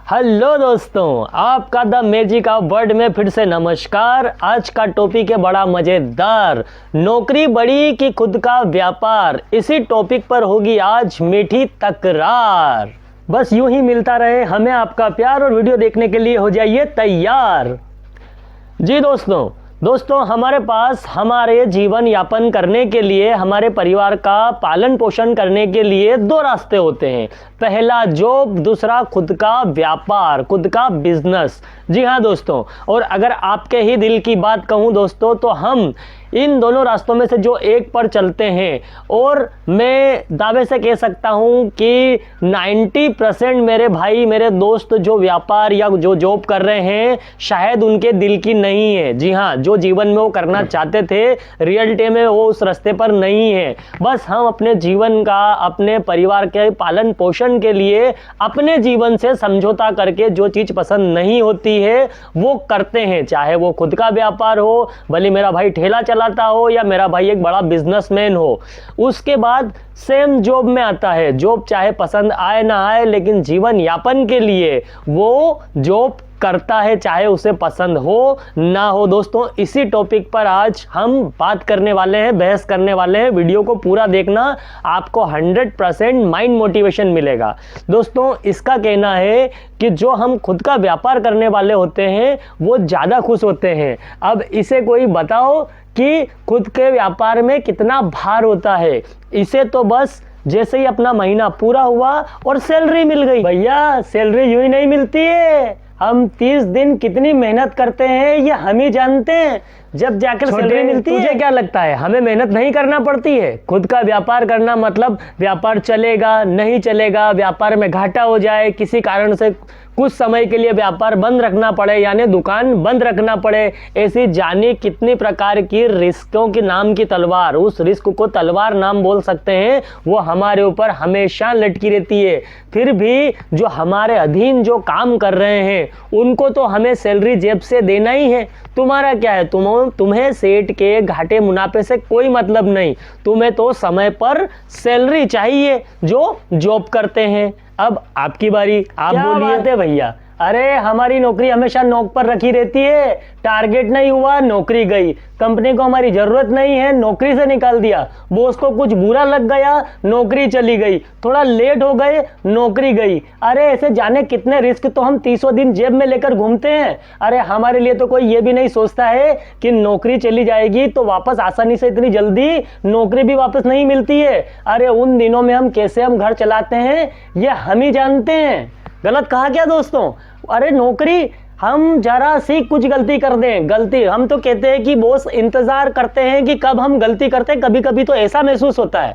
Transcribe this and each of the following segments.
Hello दोस्तों, आपका the magic of word में फिर से नमस्कार। आज का टॉपिक है बड़ा मज़ेदार, नौकरी बड़ी कि खुद का व्यापार। इसी टॉपिक पर होगी आज मीठी तकरार। बस यूं ही मिलता रहे हमें आपका प्यार और वीडियो देखने के लिए हो जाइए तैयार। जी दोस्तों हमारे पास हमारे जीवन यापन करने के लिए, हमारे परिवार का पालन पोषण करने के लिए दो रास्ते होते हैं। पहला जॉब, दूसरा खुद का व्यापार, खुद का बिजनेस। जी हाँ दोस्तों, और अगर आपके ही दिल की बात कहूँ दोस्तों तो हम इन दोनों रास्तों में से जो एक पर चलते हैं, और मैं दावे से कह सकता हूँ कि 90% मेरे भाई, मेरे दोस्त जो व्यापार या जो जॉब कर रहे हैं शायद उनके दिल की नहीं है। जी हाँ, जो जीवन में वो करना चाहते थे रियलिटी में वो उस रास्ते पर नहीं है। बस हम अपने जीवन का, अपने परिवार के पालन पोषण के लिए अपने जीवन से समझौता करके जो चीज़ पसंद नहीं होती है वो करते हैं। चाहे वो खुद का व्यापार हो, भले मेरा भाई ठेला चलाता हो या मेरा भाई एक बड़ा बिजनेसमैन हो। उसके बाद सेम जॉब में आता है। जॉब चाहे पसंद आए ना आए, लेकिन जीवन यापन के लिए वो जॉब करता है, चाहे उसे पसंद हो ना हो। दोस्तों इसी टॉपिक पर आज हम बात करने वाले हैं, बहस करने वाले हैं। वीडियो को पूरा देखना, आपको 100% माइंड मोटिवेशन मिलेगा। दोस्तों इसका कहना है कि जो हम खुद का व्यापार करने वाले होते हैं वो ज़्यादा खुश होते हैं। अब इसे कोई बताओ कि खुद के व्यापार में कितना भार होता है। इसे तो बस जैसे ही अपना महीना पूरा हुआ और सैलरी मिल गई। भैया सैलरी यूं ही नहीं मिलती है, हम 30 दिन कितनी मेहनत करते हैं ये हम ही जानते हैं, जब जाकर सैलरी मिलती है। तुझे क्या लगता है हमें मेहनत नहीं करना पड़ती है? खुद का व्यापार करना मतलब व्यापार चलेगा नहीं चलेगा, व्यापार में घाटा हो जाए, किसी कारण से कुछ समय के लिए व्यापार बंद रखना पड़े, यानी दुकान बंद रखना पड़े, ऐसी जाने कितनी प्रकार की रिस्कों के नाम की तलवार, उस रिस्क को तलवार नाम बोल सकते हैं, वो हमारे ऊपर हमेशा लटकी रहती है। फिर भी जो हमारे अधीन जो काम कर रहे हैं उनको तो हमें सैलरी जेब से देना ही है। तुम्हारा क्या है, तुम्हें सेठ के घाटे मुनाफे से कोई मतलब नहीं, तुम्हें तो समय पर सैलरी चाहिए जो जॉब करते हैं। अब आपकी बारी, आप बोलिए भैया। अरे हमारी नौकरी हमेशा नोक पर रखी रहती है, टारगेट नहीं हुआ नौकरी गई, कंपनी को हमारी जरूरत नहीं है नौकरी से निकाल दिया, बॉस को कुछ बुरा लग गया नौकरी चली गई, थोड़ा लेट हो गए नौकरी गई। अरे ऐसे जाने कितने रिस्क तो हम 30 दिन जेब में लेकर घूमते हैं। अरे हमारे लिए तो कोई ये भी नहीं सोचता है कि नौकरी चली जाएगी तो वापस आसानी से इतनी जल्दी नौकरी भी वापस नहीं मिलती है। अरे उन दिनों में हम कैसे घर चलाते हैं ये हम ही जानते हैं। गलत कहा क्या दोस्तों? अरे नौकरी, हम जरा सी कुछ गलती कर दें, गलती हम तो कहते हैं कि बॉस इंतजार करते हैं कि कब हम गलती करते हैं, कभी कभी तो ऐसा महसूस होता है।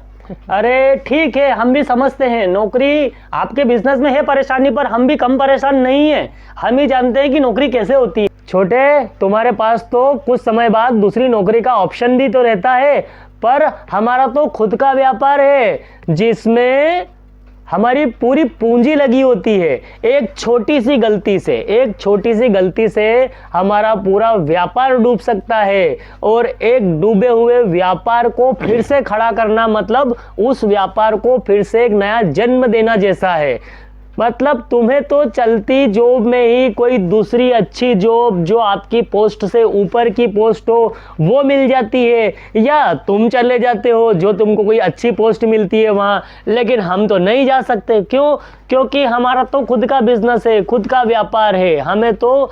अरे ठीक है, हम भी समझते हैं नौकरी आपके बिजनेस में है परेशानी, पर हम भी कम परेशान नहीं है। हम ही जानते हैं कि नौकरी कैसे होती है। छोटे, तुम्हारे पास तो कुछ समय बाद दूसरी नौकरी का ऑप्शन भी तो रहता है, पर हमारा तो खुद का व्यापार है जिसमें हमारी पूरी पूंजी लगी होती है। एक छोटी सी गलती से हमारा पूरा व्यापार डूब सकता है, और एक डूबे हुए व्यापार को फिर से खड़ा करना मतलब उस व्यापार को फिर से एक नया जन्म देना जैसा है। मतलब तुम्हें तो चलती जॉब में ही कोई दूसरी अच्छी जॉब जो आपकी पोस्ट से ऊपर की पोस्ट हो वो मिल जाती है, या तुम चले जाते हो जो तुमको कोई अच्छी पोस्ट मिलती है वहाँ। लेकिन हम तो नहीं जा सकते, क्यों? क्योंकि हमारा तो खुद का बिजनेस है, खुद का व्यापार है, हमें तो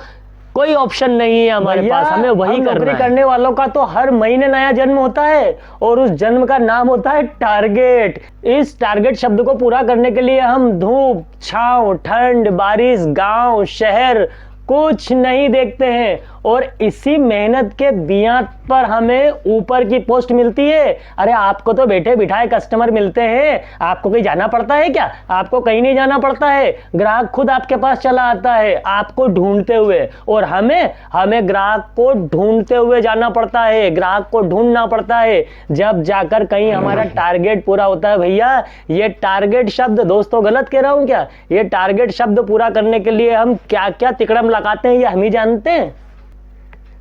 कोई ऑप्शन नहीं है हमारे पास, हमें वही नौकरी करने वालों का तो हर महीने नया जन्म होता है, और उस जन्म का नाम होता है टारगेट। इस टारगेट शब्द को पूरा करने के लिए हम धूप, छांव, ठंड, बारिश, गांव, शहर कुछ नहीं देखते हैं, और इसी मेहनत के बियां पर हमें ऊपर की पोस्ट मिलती है। अरे आपको तो बैठे बिठाए कस्टमर मिलते हैं, आपको कहीं जाना पड़ता है क्या? आपको कहीं नहीं जाना पड़ता है, ग्राहक खुद आपके पास चला आता है आपको ढूंढते हुए, और हमें ग्राहक को ढूंढते हुए जाना पड़ता है, ग्राहक को ढूंढना पड़ता है, जब जाकर कहीं हमारा टारगेट पूरा होता है। भैया ये टारगेट शब्द, दोस्तों गलत कह रहा हूं क्या? ये टारगेट शब्द पूरा करने के लिए हम क्या क्या तिकड़म लगाते हैं ये हम ही जानते हैं।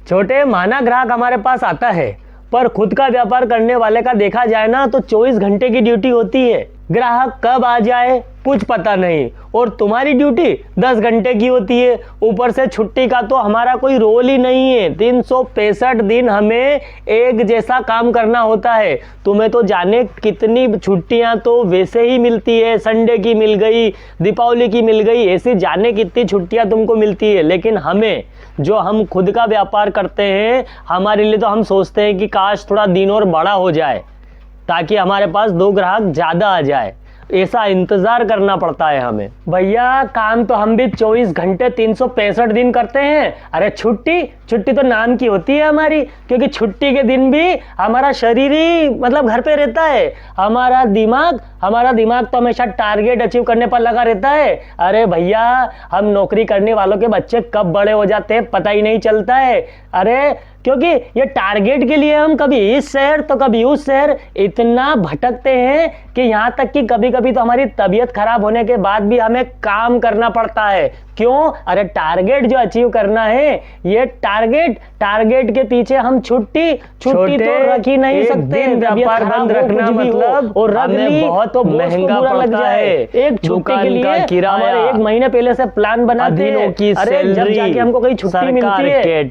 छोटे, माना ग्राहक हमारे पास आता है, पर खुद का व्यापार करने वाले का देखा जाए ना तो 24 घंटे की ड्यूटी होती है। ग्राहक कब आ जाए कुछ पता नहीं, और तुम्हारी ड्यूटी 10 घंटे की होती है, ऊपर से छुट्टी का तो हमारा कोई रोल ही नहीं है। 365 दिन हमें एक जैसा काम करना होता है। तुम्हें तो जाने कितनी छुट्टियां तो वैसे ही मिलती है, संडे की मिल गई, दीपावली की मिल गई, ऐसी जाने कितनी छुट्टियां तुमको मिलती है। लेकिन हमें, जो हम खुद का व्यापार करते हैं, हमारे लिए तो हम सोचते हैं कि काश थोड़ा दिन और बड़ा हो जाए ताकि हमारे पास 2 ग्राहक ज़्यादा आ जाए। ऐसा इंतज़ार करना पड़ता है हमें। भैया काम तो हम भी 24 घंटे 365 दिन करते हैं। अरे छुट्टी तो नाम की होती है हमारी, क्योंकि छुट्टी के दिन भी हमारा शरीर ही मतलब घर पे रहता है। हमारा दिमाग तो हमेशा टारगेट अचीव करने पर लगा रहता है। अरे भैया हम नौकरी करने वालों के बच्चे कब बड़े हो जाते हैं पता ही नहीं चलता है। अरे क्योंकि ये टारगेट के लिए हम कभी इस शहर तो कभी उस शहर इतना भटकते हैं कि यहाँ तक कि कभी कभी तो हमारी तबीयत खराब होने के बाद भी हमें काम करना पड़ता है। क्यों? अरे टारगेट जो अचीव करना है, ये टारगेट के पीछे हम छुट्टी तो रख ही नहीं सकते। व्यापार बंद रखना मतलब और रख ली बहुत तो महंगा पड़ता है। एक छुट्टी के लिए हमारे 1 महीने पहले से प्लान बनाते हैं। अरे जब जाके हमको कहीं छुट्टी मिलती है,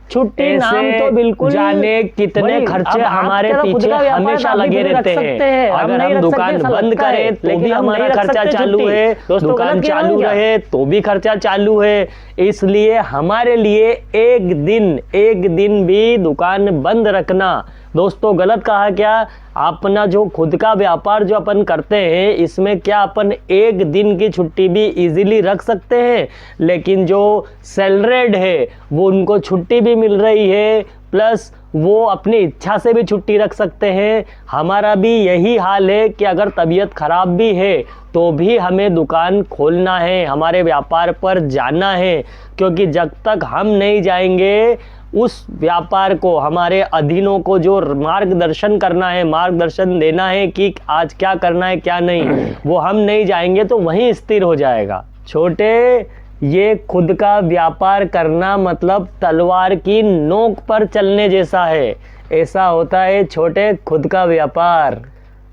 छुट्टी नाम तो बिल्कुल जाने कितने खर्चे हमारे पीछे हमेशा लगे रहते हैं। अगर हम दुकान बंद करें तो भी हमारा खर्चा चालू है, दुकान चालू रहे तो भी खर्चा चालू है। इसलिए हमारे लिए एक दिन भी दुकान बंद रखना, दोस्तों गलत कहा क्या? अपना जो खुद का व्यापार जो अपन करते हैं, इसमें क्या अपन एक दिन की छुट्टी भी इजीली रख सकते हैं। लेकिन जो सैलरीड है वो उनको छुट्टी भी मिल रही है, प्लस वो अपनी इच्छा से भी छुट्टी रख सकते हैं। हमारा भी यही हाल है कि अगर तबीयत खराब भी है तो भी हमें दुकान खोलना है, हमारे व्यापार पर जाना है। क्योंकि जब तक हम नहीं जाएंगे उस व्यापार को, हमारे अधीनों को जो मार्गदर्शन करना है, मार्गदर्शन देना है कि आज क्या करना है क्या नहीं, वो हम नहीं जाएंगे तो वहीं स्थिर हो जाएगा। छोटे, ये खुद का व्यापार करना मतलब तलवार की नोक पर चलने जैसा है। ऐसा होता है छोटे खुद का व्यापार।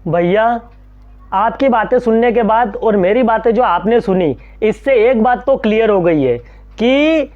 भैया आपकी बातें सुनने के बाद और मेरी बातें जो आपने सुनी, इससे एक बात तो क्लियर हो गई है कि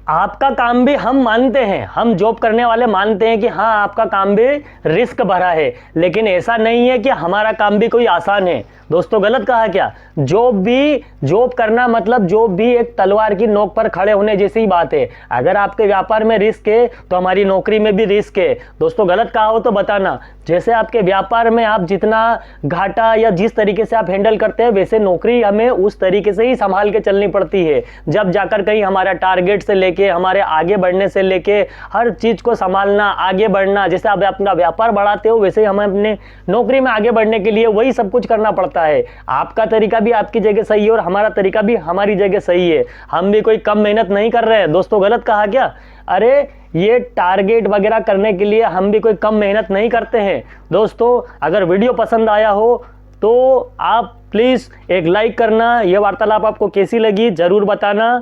आपका काम भी हम मानते हैं, हम जॉब करने वाले मानते हैं कि हाँ आपका काम भी रिस्क भरा है, लेकिन ऐसा नहीं है कि हमारा काम भी कोई आसान है। दोस्तों गलत कहा क्या? जॉब करना मतलब जॉब भी एक तलवार की नोक पर खड़े होने जैसी ही बात है। अगर आपके व्यापार में रिस्क है तो हमारी नौकरी में भी रिस्क है। दोस्तों गलत कहा हो तो बताना। जैसे आपके व्यापार में आप जितना घाटा या जिस तरीके से आप हैंडल करते हैं, वैसे नौकरी हमें उस तरीके से ही संभाल के चलनी पड़ती है। जब जाकर कहीं हमारा टारगेट से लेके हमारे आगे बढ़ने से लेके हर चीज को संभालना, आगे बढ़ना, जैसे आप अपना व्यापार बढ़ाते हो वैसे ही हमें अपने नौकरी में आगे बढ़ने के लिए वही सब कुछ करना पड़ता है। आपका तरीका भी आपकी जगह सही है और हमारा तरीका भी हमारी जगह सही है। हम भी कोई कम मेहनत नहीं कर रहे हैं। दोस्तों गलत कहा क्या? अरे ये टारगेट वगैरह करने के लिए हम भी कोई कम मेहनत नहीं करते हैं। दोस्तों अगर वीडियो पसंद आया हो तो आप प्लीज़ एक लाइक करना। ये वार्तालाप आपको कैसी लगी जरूर बताना,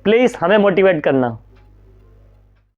प्लीज़ हमें मोटिवेट करना।